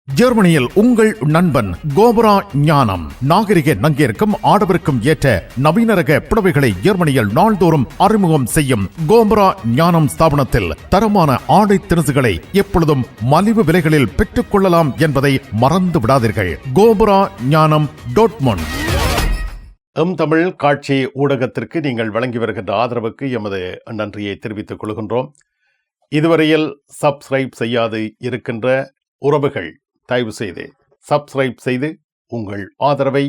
ஜெர்மனியில் உங்கள் நண்பன் கோபரா ஞானம் நாகரிக நங்கிற்கும் ஆடவருக்கும் ஏற்ற நவீன ரக புடவைகளை ஜெர்மனியில் நாள்தோறும் அறிமுகம் செய்யும் கோபரா ஞானம் ஸ்தாபனத்தில் தரமான ஆடை திணுசுகளை எப்பொழுதும் மலிவு விலைகளில் பெற்றுக் கொள்ளலாம் என்பதை மறந்து விடாதீர்கள். கோபரா ஞானம் டாட்மண்ட். தமிழ் காட்சி ஊடகத்திற்கு நீங்கள் வழங்கி வருகின்ற ஆதரவுக்கு எமது நன்றியை தெரிவித்துக் கொள்கின்றோம். இதுவரையில் சப்ஸ்கிரைப் செய்யாது இருக்கின்ற உறவுகள் தயவு செய்து சப்ஸ்கிரைப் செய்து உங்கள் ஆதரவை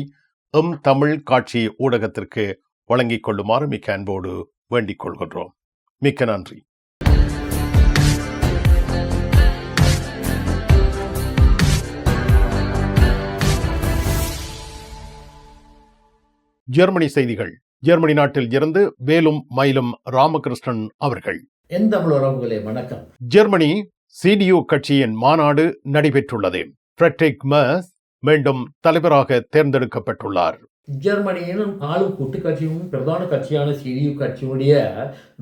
தமிழ் காட்சி ஊடகத்திற்கு வழங்கிக் கொள்ளுமாறு மிக்க அன்போடு வேண்டிக் கொள்கின்றோம். மிக்க நன்றி. ஜெர்மனி செய்திகள். ஜெர்மனி நாட்டில் இருந்து வேலும் மயிலும் ராமகிருஷ்ணன் அவர்கள். என் தமிழ் உறவுகளே வணக்கம். ஜெர்மனி CDU கட்சியின் மாநாடு நடைபெற்றுள்ளது. ஃபிரெட்ரிக் மெர்ஸ் மீண்டும் தலைவராக தேர்ந்தெடுக்கப்பட்டுள்ளார். ஜெர்மனியின் ஆளும் கூட்டு கட்சியும் பிரதான கட்சியான CDU கட்சியுடைய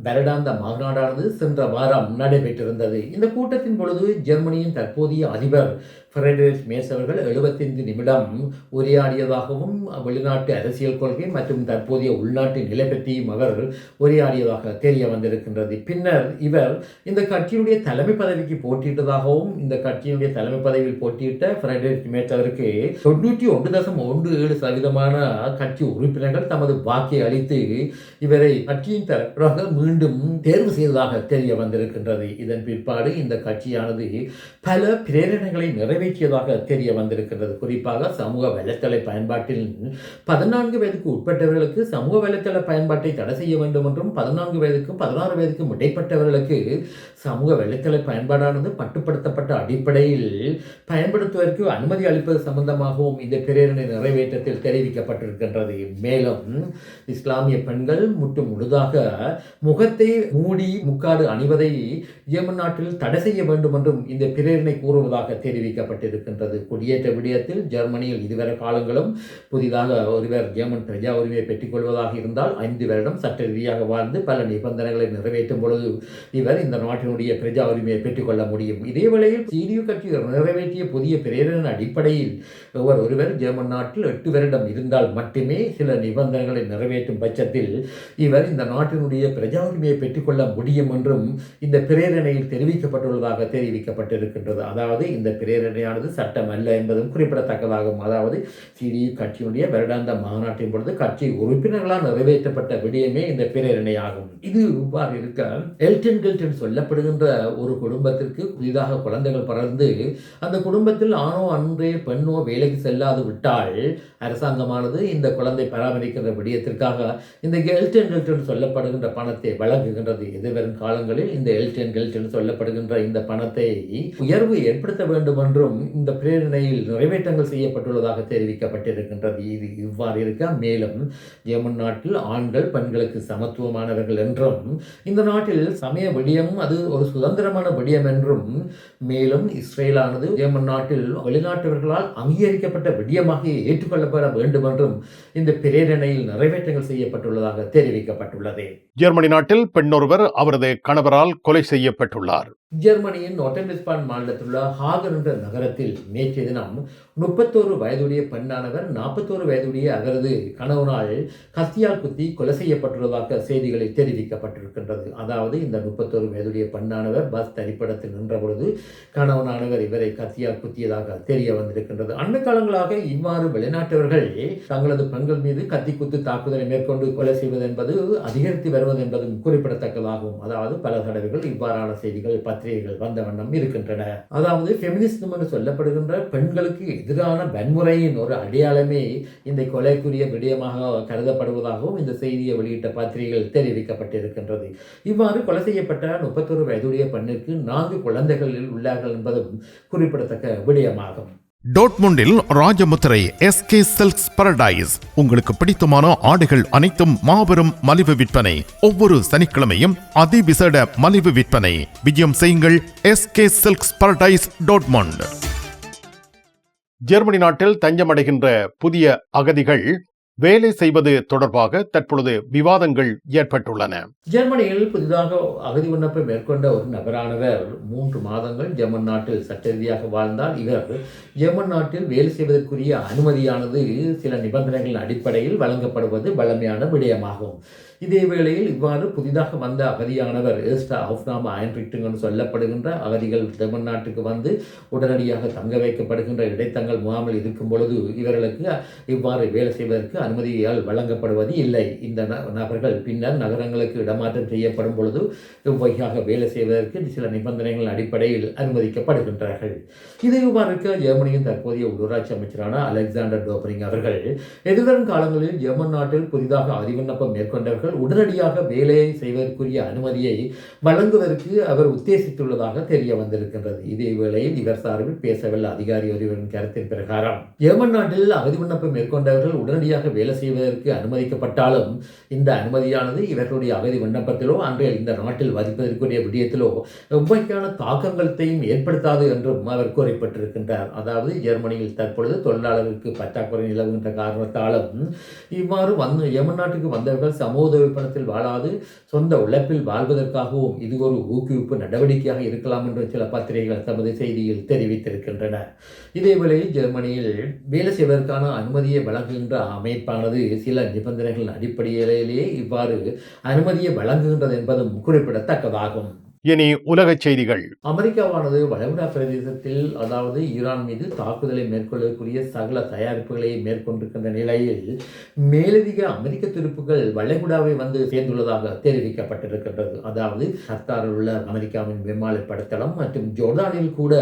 வருடாந்த மாநாடானது சென்ற வாரம் நடைபெற்றிருந்தது. இந்த கூட்டத்தின் பொழுது ஜெர்மனியின் தற்போதைய அதிபர் ஃபிரெட்ரிக் மேர்ஸ் அவர்கள் 75 நிமிடம் உரையாடியதாகவும் வெளிநாட்டு அரசியல் கொள்கை மற்றும் தற்போதைய உள்நாட்டு நிலை பற்றியும் அவர் உரையாடியதாக தெரிய வந்திருக்கின்றது. பின்னர் இவர் இந்த கட்சியினுடைய தலைமை பதவிக்கு போட்டியிட்டதாகவும் இந்த கட்சியினுடைய தலைமை பதவியில் போட்டியிட்ட ஃபிரெட்ரிக் மேர்ஸ் அவருக்கு 91.17% கட்சி உறுப்பினர்கள் தமது வாக்கை அளித்து இவரை கட்சியின் தலைவராக மீண்டும் தேர்வு செய்ததாக தெரிய வந்திருக்கின்றது. இதன் பிற்பாடு இந்த கட்சியானது பல பிரேரணைகளை நிறைவேற்றியதாக தெரிய வந்திருக்கின்றது. குறிப்பாக சமூக வலைத்தள பயன்பாட்டில் 14 வயதுக்கு உட்பட்டவர்களுக்கு சமூக வலைத்தள பயன்பாட்டை தடை செய்ய வேண்டும் என்றும் 14 வயதுக்கும் 16 வயதுக்கும் இடைப்பட்டவர்களுக்கு சமூக வலைத்தள பயன்பாடானது மட்டுப்படுத்தப்பட்ட அடிப்படையில் பயன்படுத்துவதற்கு அனுமதி அளிப்பது சம்பந்தமாகவும் இந்த பிரேரணை நிறைவேற்றத்தில் தெரிவிக்கப்பட்டிருக்கின்றது. மேலும் இஸ்லாமிய பெண்கள் முழுதாக முகத்தை மூடி முக்காடு அணிவதை ஜெர்மன் நாட்டில் தடை செய்ய வேண்டும் என்றும் இந்த பிரேரணை கூறுவதாக தெரிவிக்கப்பட்டிருக்கின்றது. குடியேற்ற விடயத்தில் ஜெர்மனியில் இதுவரை காலங்களும் புதிதாக ஒருவர் ஜெர்மன் பிரஜா உரிமையை பெற்றுக் கொள்வதாக இருந்தால் 5 வருடம் சட்ட ரீதியாக வாழ்ந்து பல நிபந்தனைகளை நிறைவேற்றும் பொழுது இவர் இந்த நாட்டினுடைய பிரஜா உரிமையை பெற்றுக்கொள்ள முடியும். இதே வேளையில் CDU கட்சி நிறைவேற்றிய புதிய பிரேரணை அடிப்படையில் ஒருவர் ஜெர்மன் நாட்டில் 8 வருடம் இருந்தால் மட்டுமே சில நிபந்தனைகளை நிறைவேற்றும் பட்சத்தில் இவர் இந்த நாட்டினுடைய பிரஜா உரிமையை பெற்றுக்கொள்ள முடியும் என்றும் இந்த பிரேரணையில் தெரிவிக்கப்பட்டுள்ளதாக தெரிவிக்கப்பட்டிருக்கின்றது. அதாவது இந்த பிரேரணையானது சட்டம் அல்ல என்பதும் குறிப்பிடத்தக்கதாகும். அதாவது CDU கட்சியினுடைய வருடாந்த மாநாட்டின் பொழுது கட்சி உறுப்பினர்களால் நிறைவேற்றப்பட்ட விடயமே இந்த பிரேரணையாகும். இது இவ்வாறு இருக்க எல்டன் சொல்லப்படுகின்ற ஒரு குடும்பத்திற்கு புதிதாக குழந்தைகள் பிறந்து அந்த குடும்பத்தில் ஆணோ அன்றே பெண்ணோ வேலைக்கு செல்லாது விட்டால் அரசாங்கமானது இந்த குழந்தை பராமரிக்கின்ற விடயத்திற்காக இந்த எல்டன் சொல்லப்படுகின்ற பணத்தை வழங்குகின்றது. எதிர்வரும் காலங்களில் இந்த எல்டன் சொல்லப்படுகின்ற இந்த பணத்தை உயர்வு ஏற்படுத்த வேண்டும் என்றும் இந்த பிரேரணையில் நிறைவேற்றங்கள் செய்யப்பட்டுள்ளதாக தெரிவிக்கப்பட்டிருக்கின்றது. இது இவ்வாறு இருக்க மேலும் ஜெர்மன் நாட்டில் ஆண்கள் பெண்களுக்கு சமத்துவமானவர்கள் என்றும் இந்த நாட்டில் சமய விடயமும் அது ஒரு சுதந்திரமான விடயம் என்றும் மேலும் இஸ்ரேலானது ஜெர்மன் நாட்டில் வெளிநாட்டவர்களால் அங்கீகரிக்கப்பட்ட விடயமாக ஏற்றுக்கொள்ளப்பட வேண்டும் என்றும் இந்த பிரேரணையில் நிறைவேற்றங்கள் செய்யப்பட்டுள்ளதாக தெரிவிக்கப்பட்டுள்ளது. ஜெர்மனி நாட்டில் பெண்ணொருவர் அவரது கணவரால் கொலை செய்யப்பட்டுள்ளார். ஜெர்மனியின் நோட்டன்விஸ்பான் மாநிலத்தில் உள்ள ஹாகர் என்ற நகரத்தில் நேற்றைய தினம் 31 வயதுடைய பெண்ணானவர் 41 வயதுடைய அவரது கணவனால் கத்தியால் குத்தி கொலை செய்யப்பட்டுள்ளதாக செய்திகளில் தெரிவிக்கப்பட்டிருக்கின்றது. அதாவது இந்த 31 வயதுடைய பெண்ணானவர் பஸ் தரிப்பிடத்தில் நின்ற பொழுது கணவனானவர் இவரை கத்தியால் குத்தியதாக தெரிய வந்திருக்கின்றது. அண்மை காலங்களாக இவ்வாறு வெளிநாட்டவர்கள் தங்களது பெண்கள் மீது கத்தி குத்து தாக்குதலை மேற்கொண்டு கொலை செய்வது என்பது அதிகரித்து வருவது என்பதும் குறிப்பிடத்தக்கதாகும். அதாவது பல தடவைகள் இவ்வாறான செய்திகள் பத்திரிகைகள் வந்த வண்ணம் இருக்கின்றன. அதாவது ஃபெமினிசம் என்று சொல்லப்படுகின்ற பெண்களுக்கு எதிரான வன்முறையின் ஒரு அடையாளமே இந்த கொலைக்குரிய விடயமாக கருதப்படுவதாகவும் இந்த செய்தியை வெளியிட்ட பத்திரிகைகள் தெரிவிக்கப்பட்டிருக்கின்றது. இவ்வாறு கொலை செய்யப்பட்ட 31 வயதுடைய பெண்ணிற்கு 4 குழந்தைகள் உள்ளார்கள் என்பதும் குறிப்பிடத்தக்க விடயமாகும். டோட்முண்டில் ராஜமுத்திரை SK சில்க்ஸ் பாரடைஸ். உங்களுக்கு பிடித்தமான ஆடைகள் அனைத்தும் மாபெரும் மலிவு விற்பனை. ஒவ்வொரு சனிக்கிழமையும் அதிவிசேட மலிவு விற்பனை. விஜயம் செய்யுங்கள் SK silks Paradise Dortmund. Germany நாட்டில் தஞ்சமடைகின்ற புதிய அகதிகள் வேலை செய்வது தொடர்பாக தற்பொழுது விவாதங்கள் ஏற்பட்டுள்ளன. ஜெர்மனியில் புதிதாக அகதி விண்ணப்பம் மேற்கொண்ட ஒரு நபரானவர் 3 மாதங்கள் ஜெர்மன் நாட்டில் சட்ட ரீதியாக வாழ்ந்தால் இவர் ஜெர்மன் நாட்டில் வேலை செய்வதற்குரிய அனுமதியானது சில நிபந்தனைகளின் அடிப்படையில் வழங்கப்படுவது வழமையான விடயமாகும். இதே வேளையில் இவ்வாறு புதிதாக வந்த அகதியானவர் ஏஸ்டா அவுஃப்நாம ஐன்ரிக்டிங் என்று சொல்லப்படுகின்ற அகதிகள் ஜெர்மன் நாட்டுக்கு வந்து உடனடியாக தங்க வைக்கப்படுகின்ற இடைத்தங்கள் முகாமில் இருக்கும் பொழுது இவர்களுக்கு இவ்வாறு வேலை செய்வதற்கு அனுமதியால் வழங்கப்படுவது இல்லை. இந்த நபர்கள் பின்னர் நகரங்களுக்கு இடமாற்றம் செய்யப்படும் பொழுது இவ்வையாக வேலை செய்வதற்கு சில நிபந்தனைகள் அடிப்படையில் அனுமதிக்கப்படுகின்றார்கள். இது இவ்வாறு இருக்க ஜெர்மனியின் தற்போதைய உள்ளூராட்சி அமைச்சரான அலெக்சாண்டர் டோபரிங் அவர்கள் எதிர்வரும் காலங்களில் ஜெர்மன் நாட்டில் புதிதாக அகதி விண்ணப்பம் மேற்கொண்டவர்கள் உடனடியாக வேலையை செய்வதற்குரிய அனுமதியை வழங்குவதற்கு அவர் உத்தேசித்துள்ளதாக தெரிய வந்திருக்கின்றது. இதே வேளையில் இவர் சார்பில் பேசவல்ல அதிகாரி ஒருவரின் கருத்தின் பிரகாரம் ஜெர்மன் நாட்டில் அகதி விண்ணப்பம் மேற்கொண்டவர்கள் உடனடியாக வேலை செய்வதற்கு அனுமதிக்கப்பட்டாலும் இந்த அனுமதியானது இவர்களுடைய அகதி விண்ணப்பத்திலோ அன்றைய இந்த நாட்டில் வதிப்பதற்குரிய விடயத்திலோ எவ்வகையான தாக்கங்களையும் ஏற்படுத்தாது என்றும் அவர் கூறப்பட்டிருக்கின்றார். அதாவது ஜெர்மனியில் தற்பொழுது தொழிலாளர்களுக்கு பற்றாக்குறை நிலவுகின்ற காரணத்தாலும் இவ்வாறு ஜெர்மன் நாட்டுக்கு வந்தவர்கள் சமூக பணத்தில் வாழாது சொந்த உழைப்பில் வாழ்வதற்காகவும் இது ஒரு ஊக்குவிப்பு நடவடிக்கையாக இருக்கலாம் என்று சில பத்திரிகைகள் தமது செய்தியில் தெரிவித்திருக்கின்றன. இதேவேளையில் ஜெர்மனியில் வேலை செய்வதற்கான அனுமதியை வழங்குகின்ற அமைப்பானது சில நிபந்தனைகளின் அடிப்படையிலேயே இவ்வாறு அனுமதியை வழங்குகின்றது என்பதும் குறிப்பிடத்தக்கதாகும். இனி உலக செய்திகள். அமெரிக்காவானது வளைகுடா பிரதேசத்தில் அதாவது ஈரான் மீது தாக்குதலை மேற்கொள்ளக்கூடிய சகல தயாரிப்புகளை மேற்கொண்டிருக்கின்ற நிலையில் மேலதிக அமெரிக்க துருப்புகள் வளைகுடாவை வந்து சேர்ந்துள்ளதாக தெரிவிக்கப்பட்டிருக்கின்றது. அதாவது கத்தாரில் உள்ள அமெரிக்காவின் விமான படைத்தளம் மற்றும் ஜோர்டானில் கூட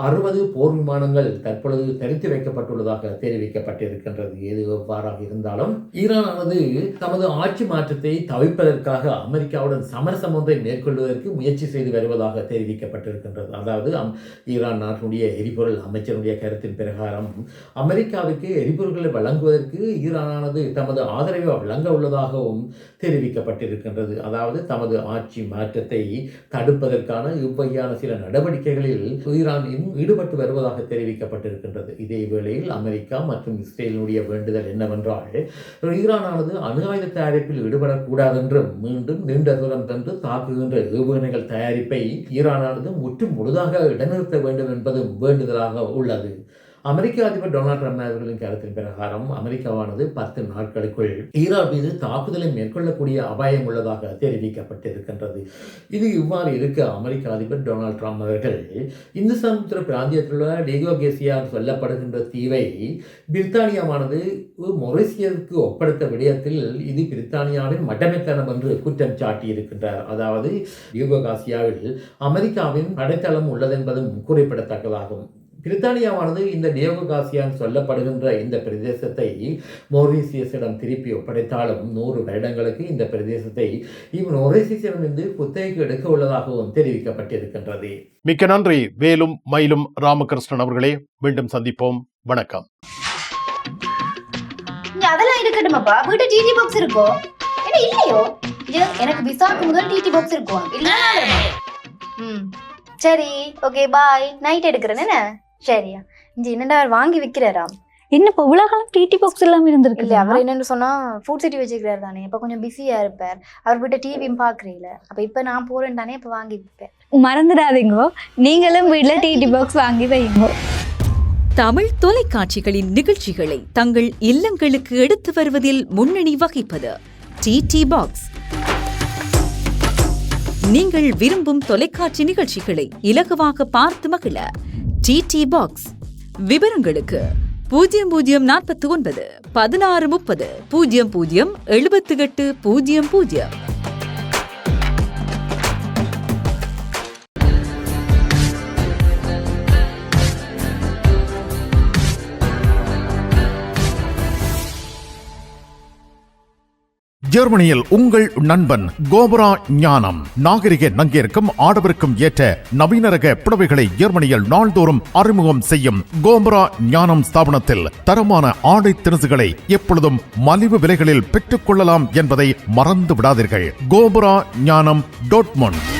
60 போர் விமானங்கள் தற்பொழுது தரித்து வைக்கப்பட்டுள்ளதாக தெரிவிக்கப்பட்டிருக்கின்றது. எது எவ்வாறாக இருந்தாலும் ஈரானானது தமது ஆட்சி மாற்றத்தை தவிர்ப்பதற்காக அமெரிக்காவுடன் சமரசம் ஒன்றை மேற்கொள்வதற்கு முயற்சி செய்து வருவதாக தெரிவிக்கப்பட்டிருக்கின்றது. அதாவது ஈரான் நாட்டினுடைய எரிபொருள் அமைச்சருடைய கருத்தின் பிரகாரம் அமெரிக்காவுக்கு எரிபொருட்களை வழங்குவதற்கு ஈரானானது தமது ஆதரவை வழங்க உள்ளதாகவும் தெரிவிக்கப்பட்டிருக்கின்றது. அதாவது தமது ஆட்சி மாற்றத்தை தடுப்பதற்கான இவ்வகையான சில நடவடிக்கைகளில் ஈரான் ஈடுபட்டு வருவதாக தெரிவிக்கப்பட்டிருக்கின்றது. இதே வேளையில் அமெரிக்கா மற்றும் இஸ்ரேலினுடைய வேண்டுதல் என்னவென்றால் ஈரானானது அணு ஆயுத தயாரிப்பில் ஈடுபடக்கூடாது என்றும் மீண்டும் நீண்ட தூரம் சென்று தாக்குகின்ற ஏவுகணைகள் தயாரிப்பை ஈரானானது முற்றும் முழுதாக இடைநிறுத்த வேண்டும் என்பதும் வேண்டுதலாக உள்ளது. அமெரிக்க அதிபர் டொனால்ட் ட்ரம்ப் அவர்களின் கருத்தின் பிரகாரம் அமெரிக்காவானது 10 நாட்களுக்குள் ஈரான் மீது தாக்குதலை மேற்கொள்ளக்கூடிய அபாயம் உள்ளதாக தெரிவிக்கப்பட்டிருக்கின்றது. இது இவ்வாறு இருக்க அமெரிக்க அதிபர் டொனால்ட் ட்ரம்ப் அவர்கள் இந்து சமுத்திர பிராந்தியத்தில் உள்ள டேகோகேசியா சொல்லப்படுகின்ற தீவை பிரித்தானியாவானது மொரிசியருக்கு ஒப்படைத்த விடயத்தில் இது பிரித்தானியாவின் மட்டமைத்தனம் என்று குற்றம் சாட்டியிருக்கின்றார். அதாவது டேகோகாசியாவில் அமெரிக்காவின் படைத்தளம் உள்ளதென்பதும் குறிப்பிடத்தக்கதாகும். பிரித்தானியாவானது இந்த டேகோகாசியான் சொல்லப்படுகின்ற இந்த பிரதேசத்தை மொரீசியஸிடம் திருப்பி ஒப்படைத்தாலும் 100 வருடங்களுக்கு இந்த பிரதேசத்தை மொரீசியஸிடமிருந்து குத்தகைக்கு எடுக்க உள்ளதாகவும் தெரிவிக்கப்பட்டிருக்கின்றது. மிக்க நன்றி வேலும் மயிலும் ராமகிருஷ்ணன் அவர்களே. மீண்டும் சந்திப்போம். வணக்கம். அதெல்லாம் இருக்கட்டுமாப்பா, வீட்டு டிடி பாக்ஸ் இருக்கோ என்ன இல்லையோ? எனக்கு விசாக்கு முதல் டிடி பாக்ஸ் இருக்கும் இல்ல? சரி, ஓகே, பாய். நைட் எடுக்கிறேன் என்ன? சரியா இங்க என்னடா வாங்கி விற்கிறாராம். என்ன இப்போ உலகம் டிடி பாக்ஸ் எல்லாம் இருந்திருக்கு? இல்லை, அவர் என்னன்னு சொன்னா ஃபுட் சிட்டி வச்சுக்கிறாரு தானே. இப்போ கொஞ்சம் பிஸியா இருப்பார். அவர் வீட்டை டிவியும் பாக்குறீங்கள. அப்ப இப்ப நான் போறேன் தானே, இப்ப வாங்கி விற்பேன். மறந்துடாதீங்க, நீங்களும் வீட்டுல டிடி பாக்ஸ் வாங்கி வைங்க. தமிழ் தொலைக்காட்சிகளின் நிகழ்ச்சிகளை தங்கள் இல்லங்களுக்கு எடுத்து வருவதில் முன்னணி வகிப்பது டிடி பாக்ஸ். நீங்கள் விரும்பும் தொலைக்காட்சி நிகழ்ச்சிகளை இலகுவாக பார்த்து மகிழ டிடி பாக்ஸ். விவரங்களுக்கு 0049 1630 00 78 00. ஜெர்மனியில் உங்கள் நண்பன் கோபரா ஞானம். நாகரிக நங்கிற்கும் ஆடவருக்கும் ஏற்ற நவீன ரக புடவைகளை ஜெர்மனியில் நாள்தோறும் அறிமுகம் செய்யும் கோபரா ஞானம் ஸ்தாபனத்தில் தரமான ஆடை திணுசுகளை எப்பொழுதும் மலிவு விலைகளில் பெற்றுக் கொள்ளலாம் என்பதை மறந்து விடாதீர்கள். கோபரா ஞானம் டாட்மண்ட்.